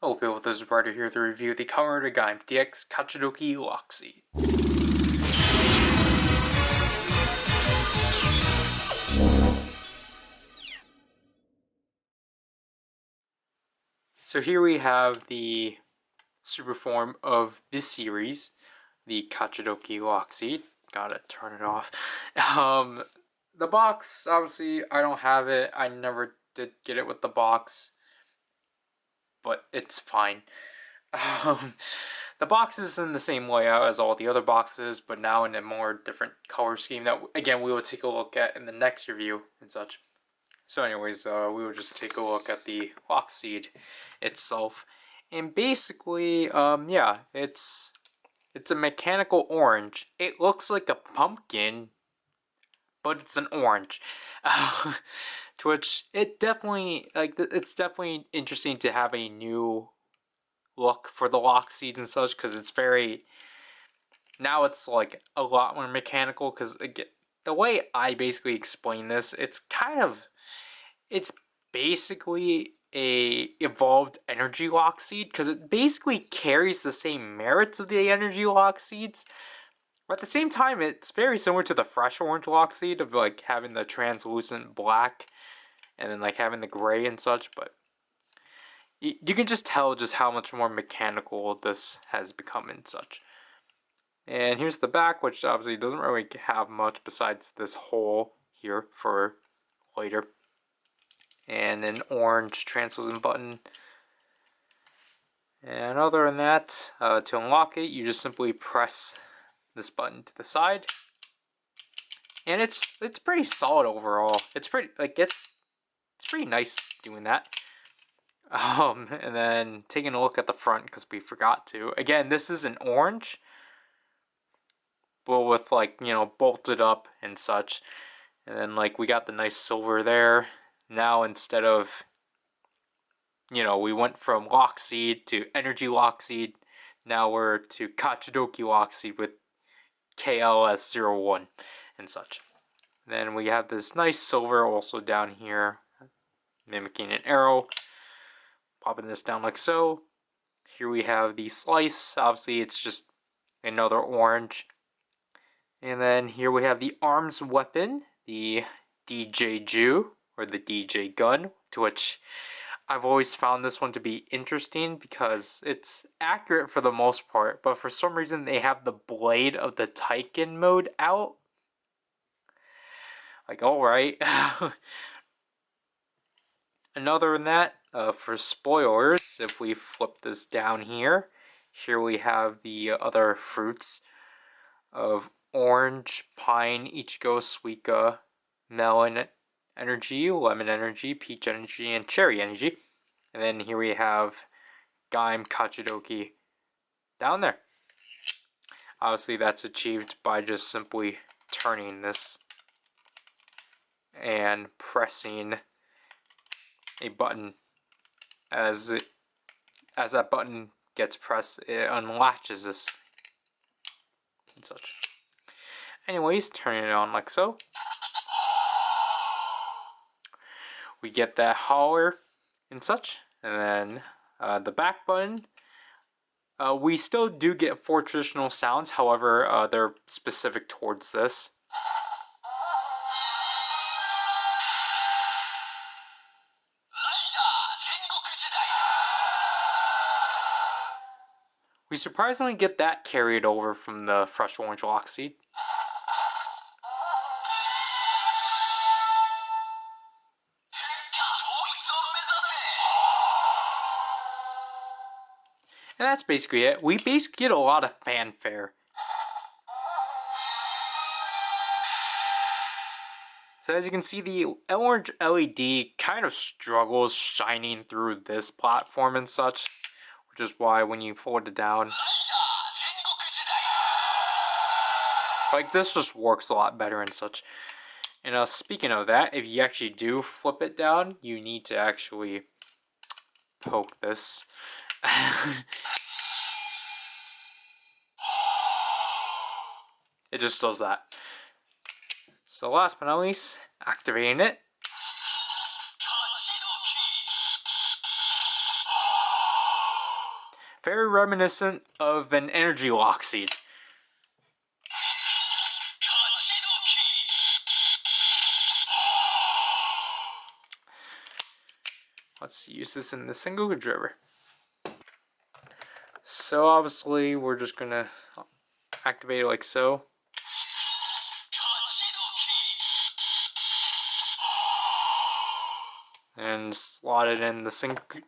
Hello people, this is Ryder here to review the Kamen Rider Gaim DX Kachidoki Lockseed. So here we have the super form of this series, the Kachidoki Lockseed. Gotta turn it off. The box, obviously, I don't have it. I never did get it with the box, but it's fine. The box is in the same layout as all the other boxes, but now in a more different color scheme that, again, we will take a look at in the next review and such. So anyways, we will just take a look at the Lockseed itself. And basically, yeah, it's a mechanical orange. It looks like a pumpkin, but it's an orange. To which it definitely, it's definitely interesting to have a new look for the Lockseed and such, because it's very, now it's like a lot more mechanical, because the way I basically explain this, it's basically a evolved energy Lockseed, because it basically carries the same merits of the energy Lockseeds, but at the same time it's very similar to the fresh orange Lockseed of like having the translucent black and then like having the gray and such, but you can just tell just how much more mechanical this has become and such. And here's the back, which obviously doesn't really have much besides this hole here for later. And an orange translucent button. And other than that, to unlock it, you just simply press this button to the side. And it's pretty solid overall. It's pretty, like, it's pretty nice doing that. And then taking a look at the front, because we forgot to. Again, this is an orange, but with, like, you know, bolted up and such. And then, like, we got the nice silver there. Now, instead of, you know, we went from Lockseed to Energy Lockseed. Now we're to Kachidoki Lockseed with KLS01 and such. Then we have this nice silver also down here, mimicking an arrow. Popping this down like so. Here we have the slice. Obviously, it's just another orange. And then here we have the arms weapon, the DJ Ju, or the DJ gun, to which I've always found this one to be interesting because it's accurate for the most part, but for some reason they have the blade of the Taiken mode out. Like, alright. And other than that, for spoilers, if we flip this down here, here we have the other fruits of orange, pine, ichigo, suica, melon energy, lemon energy, peach energy, and cherry energy. And then here we have Gaim Kachidoki down there. Obviously that's achieved by just simply turning this and pressing a button. As that button gets pressed, it unlatches this and such. Anyways, turning it on like so. We get that holler and such. And then the back button. We still do get 4 traditional sounds, however, they're specific towards this. We surprisingly get that carried over from the fresh orange Lockseed. And that's basically it. We basically get a lot of fanfare. So as you can see, the orange LED kind of struggles shining through this platform and such, which is why when you fold it down, like, this just works a lot better and such. And speaking of that, if you actually do flip it down, you need to actually poke this. It just does that. So last but not least, activating it. very reminiscent of an energy Lockseed. Let's use this in the Sengoku driver. So obviously we're just gonna activate it like so. And slot it in the Sengoku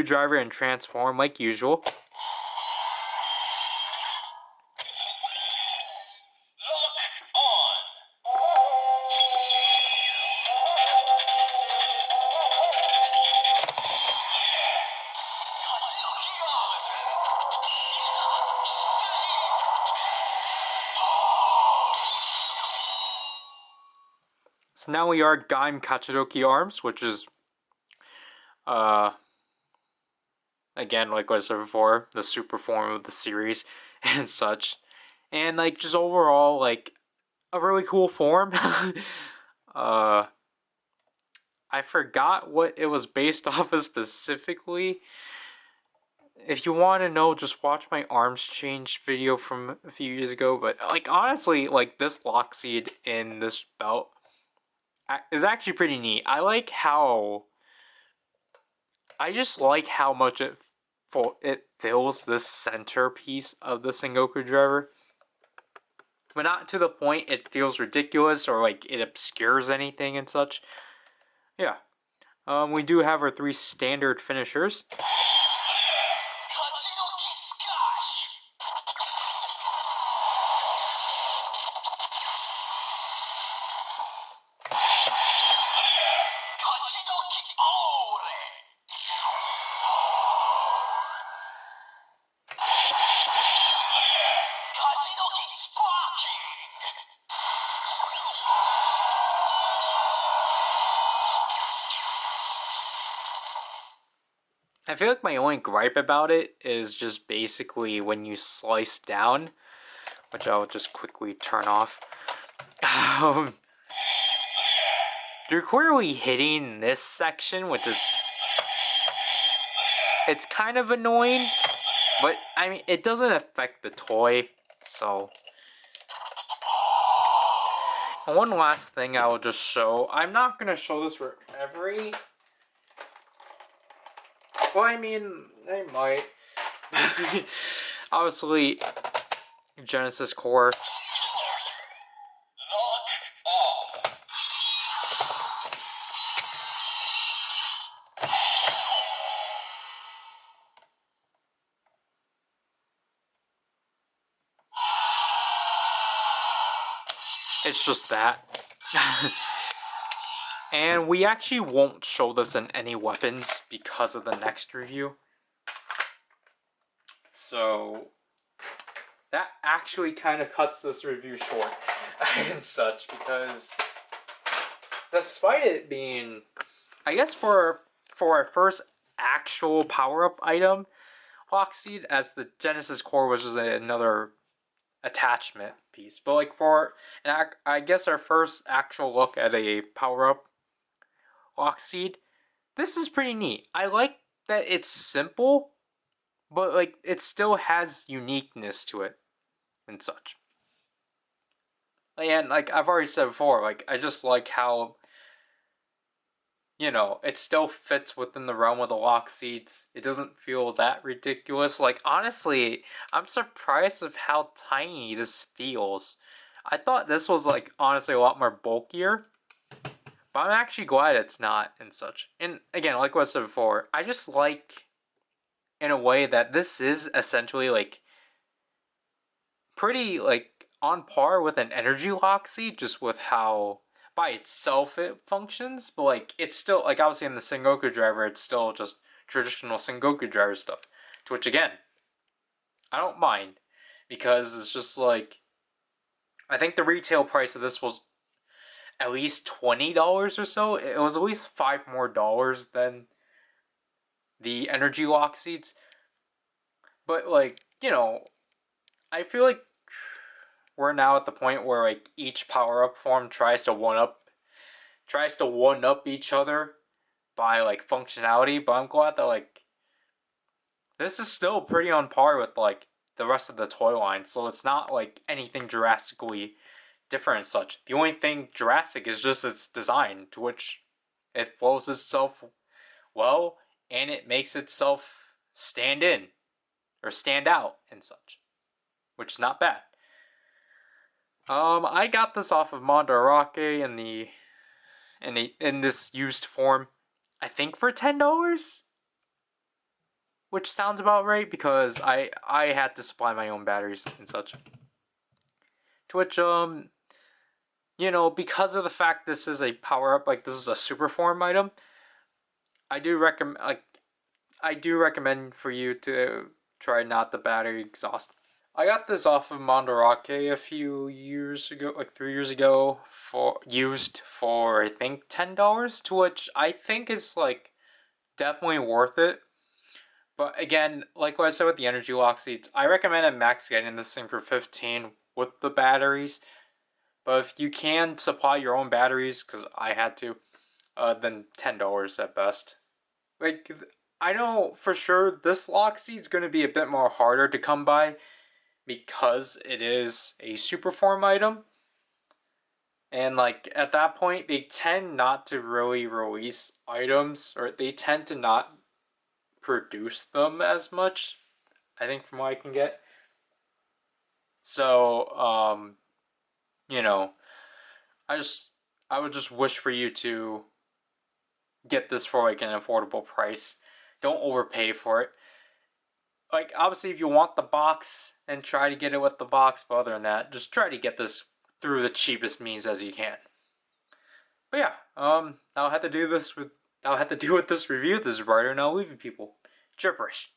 driver and transform like usual. So now we are Gaim Kachidoki Arms, which is, again, like what I said before, the super form of the series and such. And, like, just overall, like, a really cool form. I forgot what it was based off of specifically. If you want to know, just watch my arms change video from a few years ago. But, like, honestly, like, this Lockseed in this belt is actually pretty neat. I just like how much it fills the centerpiece of the Sengoku driver. But not to the point it feels ridiculous or like it obscures anything and such. Yeah. We do have our 3 standard finishers. I feel like my only gripe about it is just basically when you slice down, which I'll just quickly turn off. You're clearly hitting this section, which is... It's kind of annoying, but I mean, it doesn't affect the toy, so... And one last thing I will just show. I'm not going to show this for every... Well, I mean, I might. Obviously, Genesis Core. It's just that. And we actually won't show this in any weapons because of the next review. So that actually kind of cuts this review short and such, because despite it being, I guess for our first actual power-up item, Lockseed, as the Genesis Core was just another attachment piece. But like for, and I guess our first actual look at a power-up Lockseed, this is pretty neat. I like that it's simple, but like it still has uniqueness to it and such. And like I've already said before, like I just like how, you know, it still fits within the realm of the Lockseeds. It doesn't feel that ridiculous. Like honestly, I'm surprised of how tiny this feels. I thought this was like honestly a lot more bulkier, but I'm actually glad it's not and such. And again, like what I said before, I just like in a way that this is essentially like pretty like on par with an energy Lockseed, just with how by itself it functions, but like it's still like obviously in the Sengoku driver it's still just traditional Sengoku driver stuff. To which again, I don't mind, because it's just like I think the retail price of this was at least $20 or so. It was at least $5 more than the energy Lockseeds. But like, you know, I feel like we're now at the point where like each power-up form tries to one up each other by like functionality, but I'm glad that like this is still pretty on par with like the rest of the toy line, so it's not like anything drastically different and such. The only thing drastic is just its design, to which it flows itself well and it makes itself stand in or stand out and such, which is not bad. I got this off of Mandarake in this used form, I think for $10, which sounds about right because I had to supply my own batteries and such. To which you know, because of the fact this is a power up, like this is a super form item, I do recommend for you to try not the battery exhaust. I got this off of Mandarake a few years ago, like 3 years ago, for used for I think $10, to which I think is like definitely worth it. But again, like what I said with the energy lock seats, I recommend at max getting this thing for 15 with the batteries. But if you can supply your own batteries, because I had to, then $10 at best. Like, I know for sure this Lockseed's going to be a bit more harder to come by because it is a super form item. And like at that point, they tend not to really release items, or they tend to not produce them as much, I think, from what I can get. So, you know, I would just wish for you to get this for like an affordable price. Don't overpay for it. Like, obviously, if you want the box, then try to get it with the box. But other than that, just try to get this through the cheapest means as you can. But yeah, I'll have to do with this review. This is Ryder, and I'll leave you people. Chirpers.